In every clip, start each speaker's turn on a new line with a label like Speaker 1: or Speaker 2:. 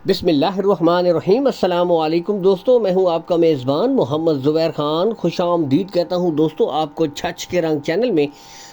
Speaker 1: बिस्मिल्लाहिर्रहमानिर्रहीम। अस्सलाम वालेकुम दोस्तों, मैं हूं आपका मेज़बान मोहम्मद ज़ुबैर ख़ान। खुश आमदीद कहता हूं दोस्तों आपको छच के रंग चैनल में।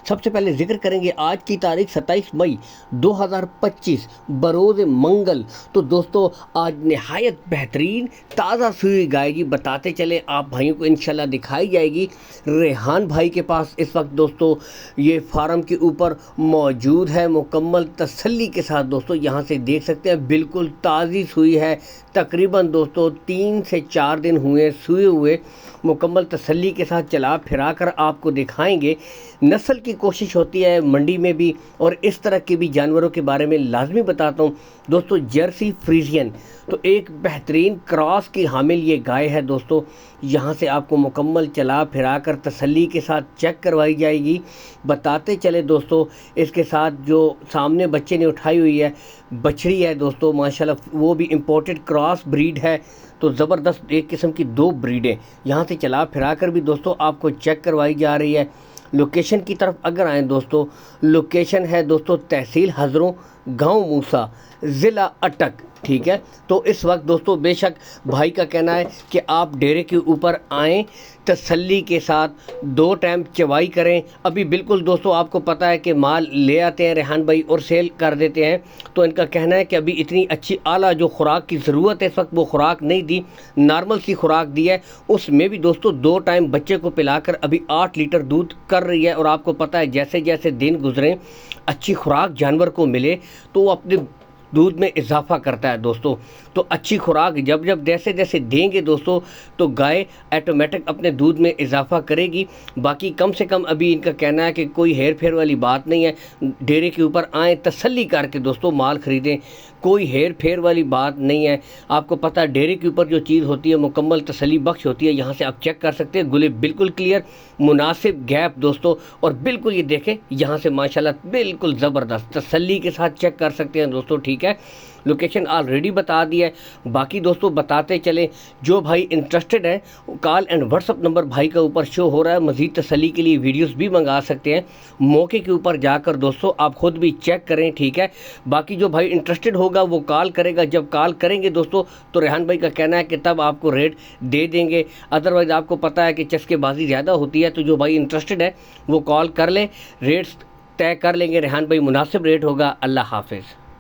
Speaker 1: सबसे पहले जिक्र करेंगे आज की तारीख 27 मई 2025 बरोज़ मंगल। तो दोस्तों आज नहायत बेहतरीन ताज़ा सुई गाय जी बताते चले आप भाइयों को इंशाल्लाह दिखाई जाएगी। रेहान भाई के पास इस वक्त दोस्तों ये फार्म के ऊपर मौजूद है मुकम्मल तसल्ली के साथ। दोस्तों यहाँ से देख सकते हैं बिल्कुल ताज़ी सुई है। तकरीबन दोस्तों 3 से 4 दिन हुए सुए हुए। मुकम्मल तसल्ली के साथ चला फिरा कर आपको दिखाएंगे। नस्ल की कोशिश होती है मंडी में भी, और इस तरह के भी जानवरों के बारे में लाजमी बताता हूँ दोस्तों। जर्सी फ्रीजियन तो एक बेहतरीन क्रॉस की हामिल ये गाय है दोस्तों। यहाँ से आपको मुकम्मल चला फिरा कर तसल्ली के साथ चेक करवाई जाएगी। बताते चले दोस्तों इसके साथ जो सामने बच्चे ने उठाई हुई है बछड़ी है दोस्तों, माशाल्लाह वो भी इंपोर्टेड क्रॉस ब्रीड है। तो ज़बरदस्त एक किस्म की 2 ब्रीडें यहाँ से चला फिरा कर भी दोस्तों आपको चेक करवाई जा रही है। लोकेशन की तरफ अगर आएँ दोस्तों, लोकेशन है दोस्तों तहसील हज़रों, गांव मूसा, ज़िला अटक। ठीक है, तो इस वक्त दोस्तों बेशक भाई का कहना है कि आप डेरे के ऊपर आएँ, तसल्ली के साथ 2 टाइम चवाई करें। अभी बिल्कुल दोस्तों आपको पता है कि माल ले आते हैं रेहान भाई और सेल कर देते हैं। तो इनका कहना है कि अभी इतनी अच्छी आला जो खुराक की ज़रूरत है इस वक्त वो खुराक नहीं दी, नॉर्मल सी खुराक दी है। उसमें भी दोस्तों 2 टाइम बच्चे को पिलाकर अभी 8 लीटर दूध कर रही है। और आपको पता है जैसे जैसे दिन गुजरें अच्छी खुराक जानवर को मिले तो वो अपने दूध में इजाफा करता है दोस्तों। तो अच्छी खुराक जब जब जैसे जैसे देंगे दोस्तों तो गाय ऑटोमेटिक अपने दूध में इजाफा करेगी। बाकी कम से कम अभी इनका कहना है कि कोई हेर फेर वाली बात नहीं है। डेरे के ऊपर आएँ तसल्ली करके दोस्तों माल ख़रीदें, कोई हेर फेर वाली बात नहीं है। आपको पता है डेरे के ऊपर जो चीज़ होती है मुकम्मल तसल्ली बख्श होती है। यहाँ से आप चेक कर सकते हैं गुले बिल्कुल क्लियर, मुनासिब गैप दोस्तों। और बिल्कुल ये देखें यहाँ से माशाल्लाह बिल्कुल ज़बरदस्त तसल्ली के साथ चेक कर सकते हैं दोस्तों। ठीक है, लोकेशन ऑलरेडी बता दी है। बाकी दोस्तों बताते चले जो भाई इंटरेस्टेड है कॉल एंड व्हाट्सअप नंबर भाई का ऊपर शो हो रहा है। मज़ीद तसल्ली के लिए वीडियोस भी मंगा सकते हैं। मौके के ऊपर जाकर दोस्तों आप ख़ुद भी चेक करें। ठीक है, बाकी जो भाई इंटरेस्टेड होगा वो कॉल करेगा। जब कॉल करेंगे दोस्तों तो रेहान भाई का कहना है कि तब आपको रेट दे देंगे। अदरवाइज़ आपको पता है कि चस्केबाजी ज़्यादा होती है। तो जो भाई इंटरेस्टेड है वो कॉल कर ले, रेट्स तय कर लेंगे। रेहान भाई मुनासिब रेट होगा। अल्लाह हाफिज़।